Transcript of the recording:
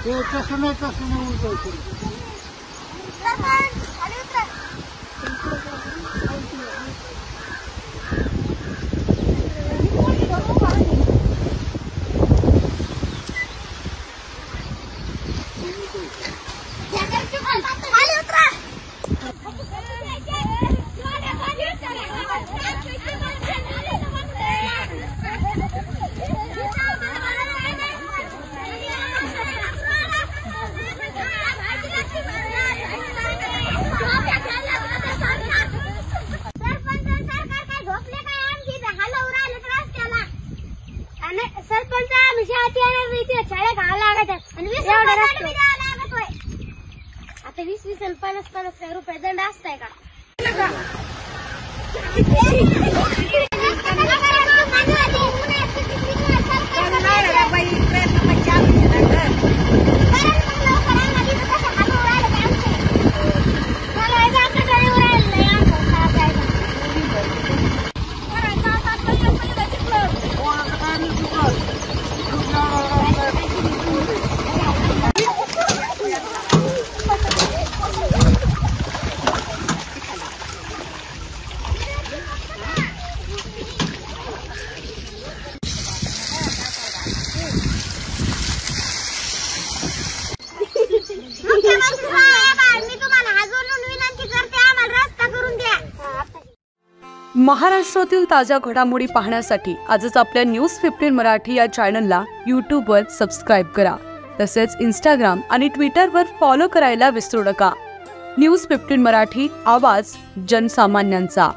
ते तसं नाही उलट सरपंच आता 20-20 आणि 50-50 रुपये दंड असताय का? महाराष्ट्रातील ताज्या घडामोडी पाहण्यासाठी आजच आपल्या न्यूज 15 मराठी या चॅनलला यूट्यूबवर सबस्क्राईब करा। तसेच इंस्टाग्राम आणि ट्विटरवर फॉलो करायला विसरू नका। न्यूज 15 मराठी, आवाज जनसामान्यांचा।